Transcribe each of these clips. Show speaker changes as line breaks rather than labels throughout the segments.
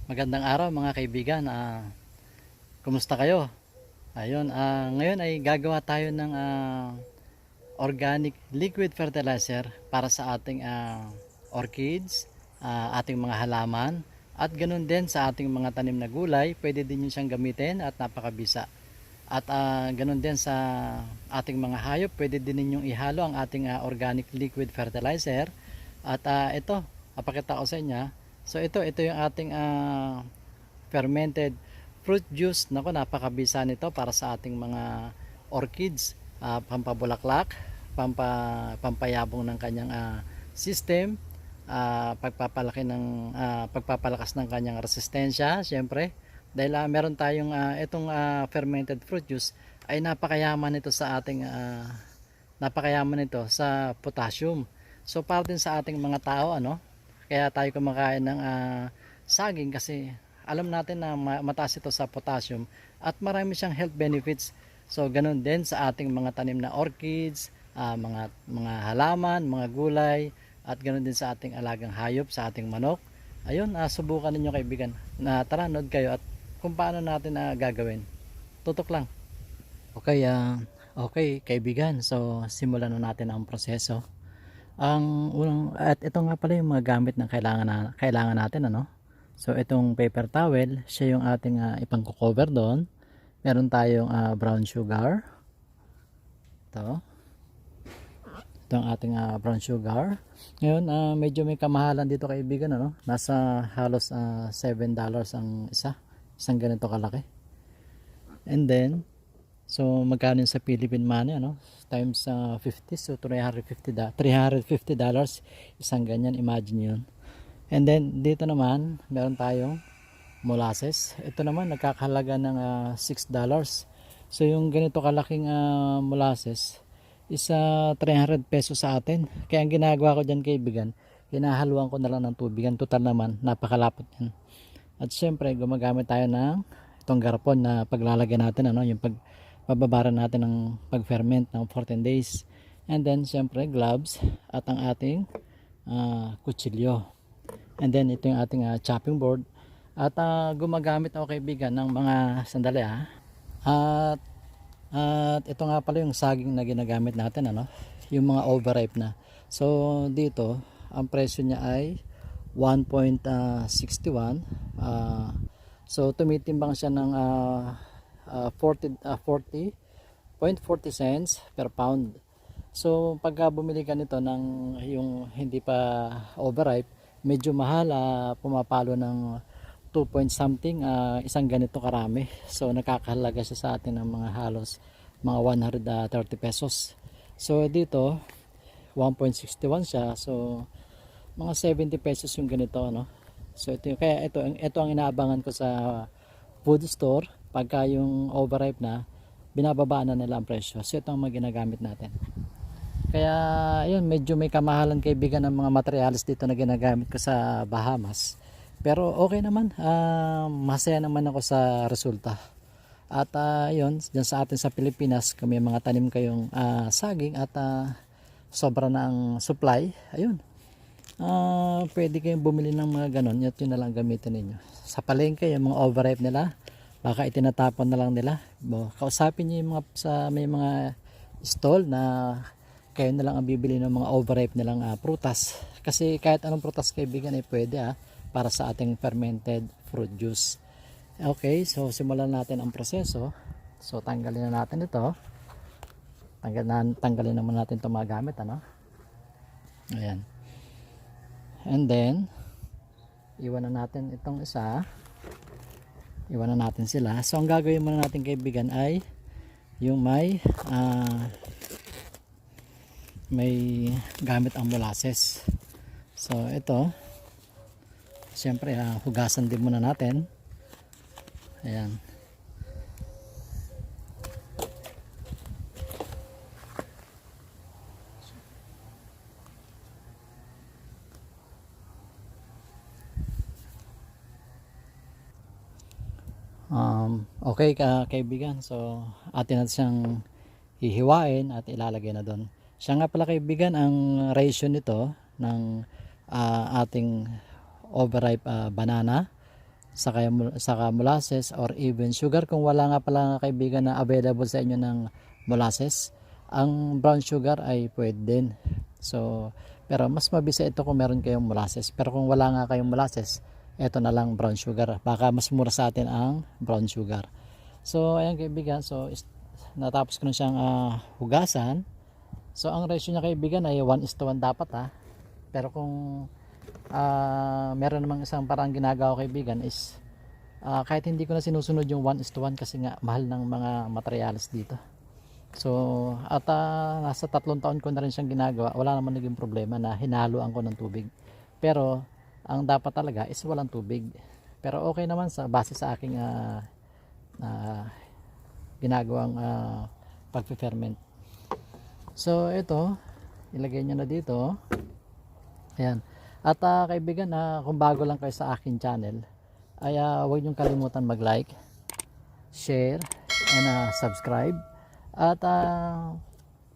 Magandang araw mga kaibigan. Kumusta kayo? Ayun, ngayon ay gagawa tayo ng organic liquid fertilizer para sa ating orchids, ating mga halaman, at ganun din sa ating mga tanim na gulay. Pwede din yun siyang gamitin at napakabisa. At ganun din sa ating mga hayop, pwede din ninyong ihalo ang ating organic liquid fertilizer. At ito, apakita ko sa inyo. So ito yung ating fermented fruit juice. Nako, napakabisa nito para sa ating mga orchids, pampabulaklak, pampayabong ng kanyang system, pagpapalakas ng kanyang resistensya, syempre. Dahil meron tayong itong fermented fruit juice ay napakayaman nito sa ating napakayaman nito sa potassium. So para din sa ating mga tao, kaya tayo kumakain ng saging kasi alam natin na mataas ito sa potassium at marami siyang health benefits. So ganun din sa ating mga tanim na orchids, mga halaman, mga gulay, at ganun din sa ating alagang hayop, sa ating manok. Ayun, subukan ninyo kaibigan. Tara, nood kayo at kung paano natin gagawin. Tutok lang. Okay, okay kaibigan. So simulan na natin ang proseso. Ang unang, at ito nga pala yung mga gamit na kailangan natin, So itong paper towel, siya yung ating ipang-cover doon. Meron tayong brown sugar. Ito ang ating brown sugar. Ngayon, medyo may kamahalan dito kaibigan, Nasa halos $7 ang isang ganito kalaki. And then, so magkano yun sa Philippine money, times 50, so $350 isang ganyan, imagine yun. And then dito naman meron tayong molasses. Ito naman nagkakahalaga ng $6. So yung ganito kalaking molasses is 300 pesos sa atin. Kaya ang ginagawa ko dyan kaibigan, hinahaluan ko na lang ng tubigan. Total naman napakalapot yan. At syempre gumagamit tayo ng itong garapon na paglalagyan natin, yung pagbabaran natin ng pag-ferment ng 14 days. And then syempre gloves at ang ating kutsilyo. And then ito yung ating chopping board. At gumagamit ako kaibigan ng mga sandali At ito nga pala yung saging na ginagamit natin, yung mga overripe na. So dito ang presyo niya ay 1.61. So tumitimbang siya ng 40.40 cents per pound. So pagka bumili ka nito ng yung hindi pa overripe, medyo mahal, pumapalo ng 2 point something isang ganito karami. So nakakahalaga siya sa atin ng mga halos mga 130 pesos. So dito 1.61 siya. So mga 70 pesos yung ganito, So kaya ito ang inaabangan ko sa food store. Pagka yung overripe na, binababaan na nila ang presyo. So ito ang mga ginagamit natin. Kaya ayun, medyo may kamahalan kaibigan ng mga materials dito na ginagamit ko sa Bahamas. Pero okay naman, masaya naman ako sa resulta. At ayun, dyan sa atin sa Pilipinas, kami mga tanim kayong saging at sobra na ang supply. Ayun, pwede kayong bumili ng mga ganon, yun na lang gamitin ninyo. Sa palengke, yung mga overripe nila, baka itinatapon na lang nila. Kausapin nyo yung may mga stall na kayo na lang ang bibili ng mga overripe nilang prutas. Kasi kahit anong prutas kaibigan ay pwede para sa ating fermented fruit juice. Okay, so simulan natin ang proseso. So tanggalin na natin ito. Tanggalin naman natin itong mga gamit, Ayan. And then iwan na natin itong isa. Iwan na natin sila. So ang gagawin muna natin kaibigan ay yung may gamit ang molasses. So ito, siyempre hugasan din muna natin. Ayan. Okay kaibigan, so atin natin siyang hihiwain at ilalagay na doon. Siya nga pala kaibigan, ang ratio nito ng ating overripe banana, saka molasses or even sugar. Kung wala nga pala kaibigan na available sa inyo ng molasses, ang brown sugar ay pwede din. So pero mas mabisa ito kung meron kayong molasses, pero kung wala nga kayong molasses, eto na lang brown sugar. Baka mas mura sa atin ang brown sugar. So ayan kaibigan, so natapos ko na siyang hugasan. So ang ratio niya kaibigan ay 1:1 dapat pero kung meron namang isang parang ginagawa kaibigan is kahit hindi ko na sinusunod yung 1:1 kasi nga mahal ng mga materials dito. So at nasa 3 taon ko na rin siyang ginagawa, wala naman naging problema na hinaluan ko ng tubig. Pero ang dapat talaga is walang tubig. Pero okay naman sa base sa aking ginagawang pag-ferment. So ito, ilagay nyo na dito. Ayan. At kaibigan, kung bago lang kayo sa akin channel, ay huwag nyo kalimutan mag-like, share, and subscribe. At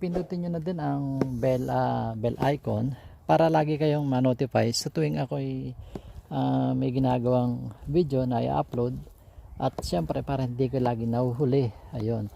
pindutin nyo na din ang bell icon para lagi kayong ma-notify sa tuwing ako'y may ginagawang video na i-upload. At syempre para hindi ko lagi nahuhuli. Ayun.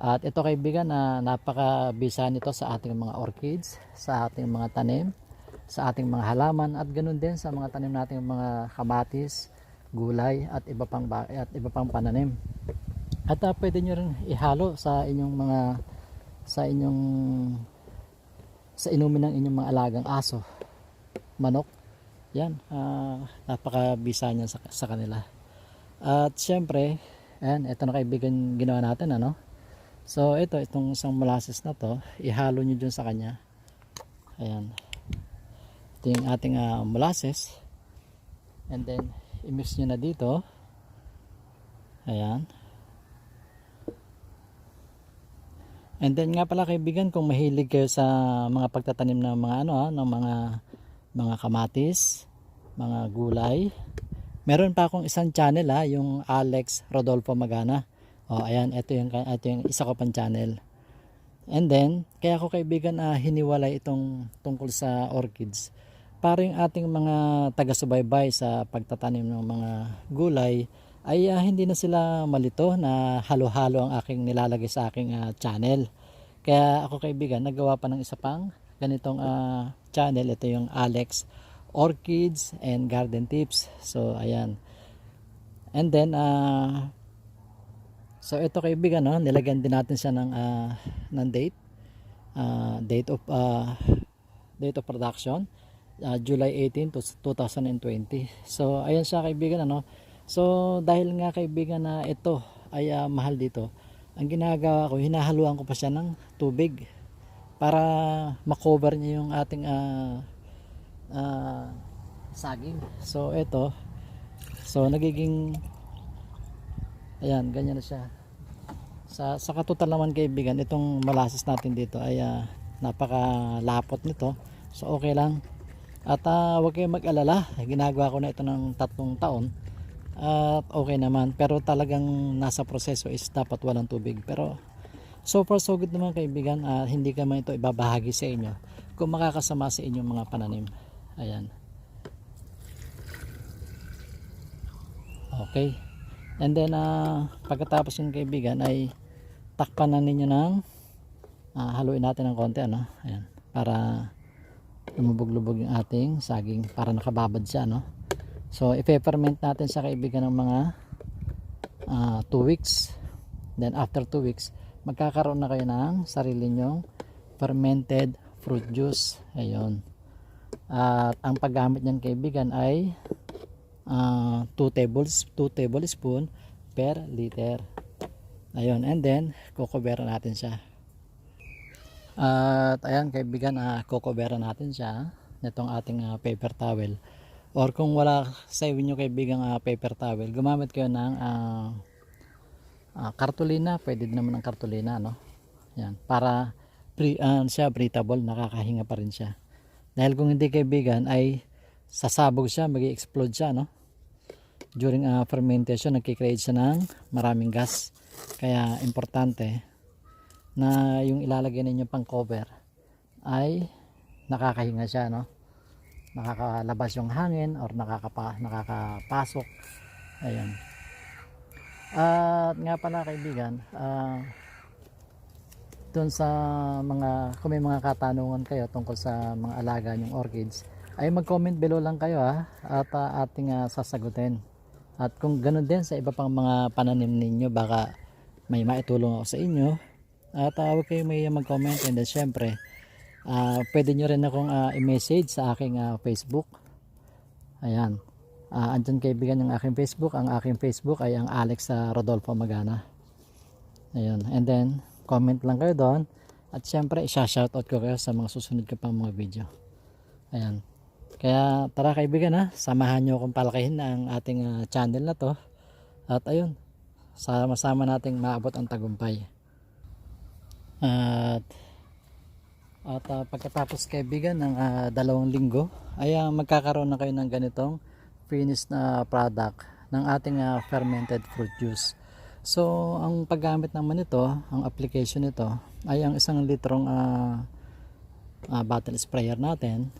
At ito kaibigan, napakabisa nito sa ating mga orchids, sa ating mga tanim, sa ating mga halaman, at ganoon din sa mga tanim nating mga kamatis, gulay at iba pang pananim. At pwede nyo rin ihalo sa inyong mga sa inumin ng inyong mga alagang aso, manok. Yan, napakabisa niya sa kanila. At syempre, ayan, ito na kaibigan ginawa natin So itong isang molasses na to, ihalo nyo dun sa kanya. Ayan, ito yung ating molasses, and then i-mix nyo na dito. Ayan. And then nga pala kaibigan, kung mahilig kayo sa mga pagtatanim ng mga ng mga kamatis, mga gulay, meron pa akong isang channel yung Alex Rodolfo Magana. Ayan, ito yung isa ko pang channel. And then kaya ko kaibigan hiniwalay itong tungkol sa orchids, para yung ating mga taga-subaybay sa pagtatanim ng mga gulay ay hindi na sila malito na halo-halo ang aking nilalagay sa aking channel. Kaya ako kaibigan, nagawa pa ng isa pang ganitong channel. Ito yung Alex Orchids and Garden Tips. So ayan. And then so ito kaibigan, nilagyan din natin siya ng date of production, July 18 to 2020. So ayan siya kaibigan. So dahil nga kaibigan na ito ay mahal dito, ang ginagawa ko, hinahaluan ko pa siya ng tubig para makover niya yung ating saging. So ito, so nagiging ayan, ganyan na siya. Sa katotal naman kaibigan, itong molasses natin dito ay napakalapot nito. So okay lang. At huwag kayong mag-alala, ginagawa ko na ito ng 3 taon. At okay naman, pero talagang nasa proseso is dapat walang tubig. Pero so far so good naman kaibigan. Hindi ka man ito ibabahagi sa inyo kung makakasama sa inyong mga pananim. Ayan. Okay. And then pagkatapos yung kaibigan ay takpan na ninyo ng haluin natin ng konti ayan, para lumubog-lubog yung ating saging, para nakababad siya So i-ferment natin sa kaibigan ng mga 2 weeks. Then after 2 weeks magkakaroon na kayo ng sarili nyong fermented fruit juice. Ayun. At ang paggamit niyan kaibigan ay 2 tablespoon per liter. Ayun, and then kukuberan natin siya. At ayan kaibigan, kukuberan natin siya nitong ating paper towel. Or kung wala sa inyo kaibigan paper towel, gumamit kayo ng kartolina. Pwede din naman ng kartolina Yan, para siya breathable, nakakahinga pa rin siya. Dahil kung hindi kaibigan ay sasabog siya, mag-explode siya during fermentation, nagki-create siya ng maraming gas. Kaya importante na yung ilalagay ninyo pang cover ay nakakahinga siya nakakalabas yung hangin or nakakapasok. Ayan. At nga pala kaibigan, doon sa mga, kung may mga katanungan kayo tungkol sa mga alaga nyong orchids, ay mag-comment below lang kayo at ating sasagutin. At kung ganoon din sa iba pang mga pananim ninyo, baka may maitulong ako sa inyo. At huwag kayo may mag-comment, and then syempre pwede nyo rin akong i-message sa aking Facebook. Ayan, andyan kaibigan yung aking Facebook. Ang aking Facebook ay ang Alex Rodolfo Magana. Ayun, and then comment lang kayo doon, at syempre isa-shoutout ko kayo sa mga susunod ko pang mga video. Ayan, kaya tara kaibigan, samahan nyo akong palakihin na ang ating channel na to, at ayun, sama-sama nating maabot ang tagumpay. At pagkatapos kaibigan ng 2 linggo ay magkakaroon na kayo ng ganitong finished na product ng ating fermented fruit juice. So ang paggamit naman nito, ang application nito ay ang 1 litrong bottle sprayer natin.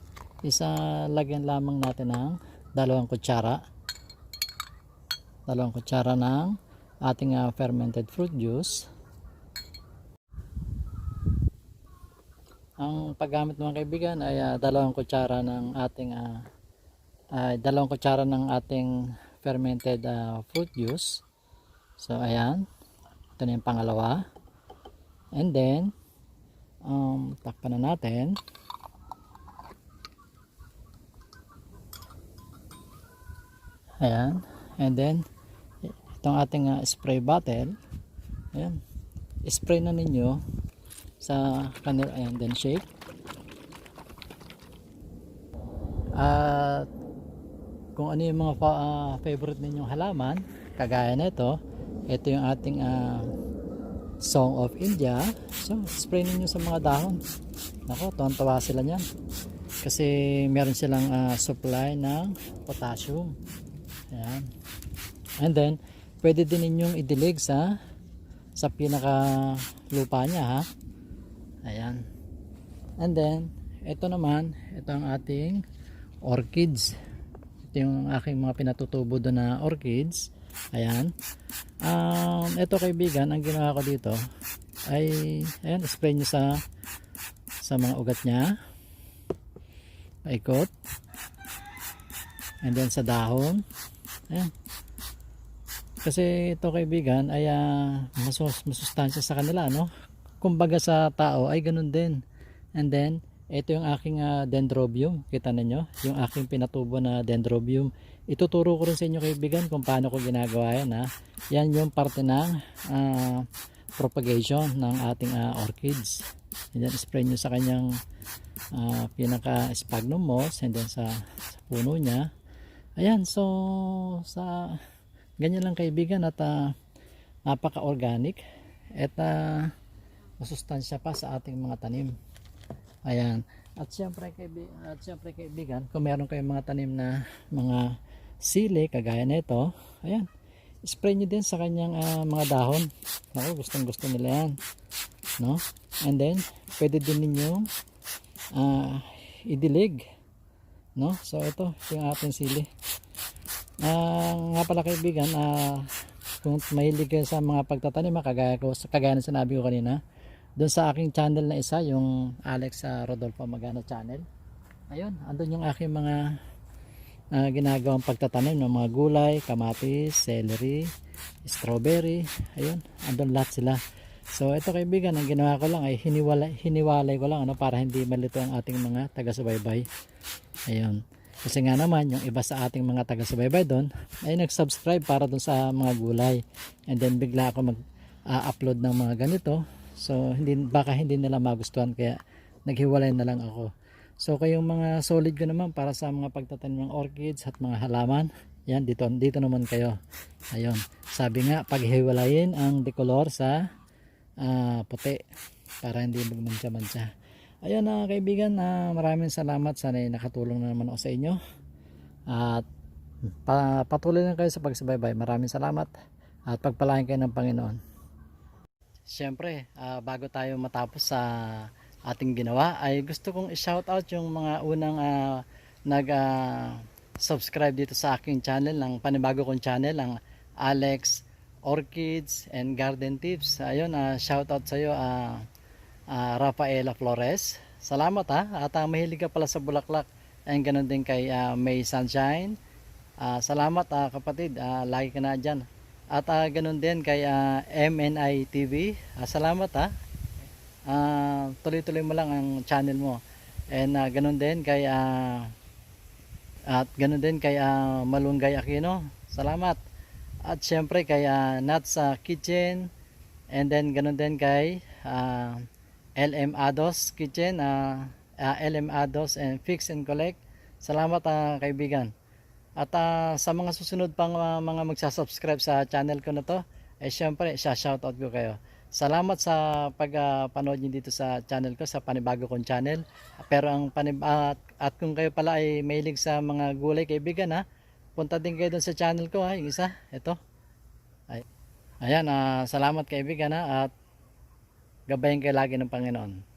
Lagyan lamang natin ng 2 kutsara ng ating fermented fruit juice. Ang paggamit mga kaibigan ay 2 kutsara ng ating 2 kutsara ng ating fermented fruit juice. So ayan, ito na yung pangalawa, and then takpan na natin. Ayan, and then itong ating spray bottle, ayan, spray na ninyo sa kanila. Ayan, then shake. At kung ano yung mga favorite ninyong halaman, kagaya nito, ito yung ating Song of India. So spray ninyo sa mga dahon. Nako, tuwan-tuwa sila niyan kasi meron silang supply ng potassium. Ayan. And then pwede din ninyong idilig sa pinaka lupa niya, Ayan. And then ito naman, ito ang ating orchids. Ito yung aking mga pinatutubo doon na orchids. Ayan. Ito kaibigan, ang ginawa ko dito ay ayan, spray nyo sa mga ugat nya, paikot, and then sa dahon. Ayan. Kasi ito kaibigan ay masustansya sa kanila, no? Kumbaga sa tao ay ganun din. And then ito yung aking dendrobium, kita ninyo yung aking pinatubo na dendrobium. Ituturo ko rin sa inyo kaibigan kung paano ko ginagawa yan, yan yung parte ng propagation ng ating orchids. And then spray nyo sa kanyang pinaka sphagnum moss, and then sa puno nya. Ayan, so sa ganyan lang kaibigan, at napaka organic at masustansya pa sa ating mga tanim. Ayan, at syempre kaibigan, kung meron kayong mga tanim na mga sili kagaya nito, ayan, spray nyo din sa kanyang mga dahon. Ako, gustong gusto nila yan, no? And then pwede din ninyo idilig, no? So ito yung ating sili. Nga pala kaibigan, kung mahilig kayo sa mga pagtatanim, kagaya na sinabi ko kanina, doon sa aking channel na isa, yung Alex Rodolfo Magana channel, ayun, andun yung aking mga ginagawang pagtatanim ng mga gulay, kamatis, celery, strawberry. Ayun, andun lahat sila. So ito kaibigan, ang ginawa ko lang ay hiniwalay ko lang, para hindi malito ang ating mga taga-subaybay. Ayun, kasi nga naman yung iba sa ating mga taga-subaybay doon ay nag-subscribe para doon sa mga gulay, and then bigla ako mag-upload ng mga ganito. So baka hindi nila magustuhan, kaya naghiwalay na lang ako. So kayong mga solid ko naman para sa mga pagtatanim ng orchids at mga halaman, yan, dito naman kayo. Ayun, sabi nga, paghiwalayin ang decolor sa puti para hindi magmantsa-mantsa. Ayun kaibigan, maraming salamat. Sana nakatulong na naman ako sa inyo, at patuloy lang kayo sa pagsubaybay. Maraming salamat at pagpalain kayo ng Panginoon. Siyempre, bago tayo matapos sa ating ginawa, ay gusto kong i-shout out yung mga unang subscribe dito sa aking channel, ng panibago kong channel, ang Alex Orchids and Garden Tips. Ayun, shout out sa iyo, Rafaela Flores. Salamat at mahilig ka pala sa bulaklak. And ganun din kay May Sunshine. Salamat kapatid, lagi ka na dyan. At ganun din kay MNI TV. Salamat tuloy-tuloy mo lang ang channel mo. And ganun din kay Malunggay Aquino. Salamat. At syempre kay Nats Kitchen, and then ganun din kay LM Ados Kitchen, LM Ados and Fix and Collect. Salamat kaibigan. At sa mga susunod pang mga magsasubscribe sa channel ko na to, syempre shoutout ko kayo. Salamat sa pagpanood niyo dito sa channel ko, sa panibago kong channel. Pero at kung kayo pala ay mahilig sa mga gulay kaibigan, punta din kayo doon sa channel ko, yung isa, ito. Ayan, salamat kaibigan, at gabayan kayo lagi ng Panginoon.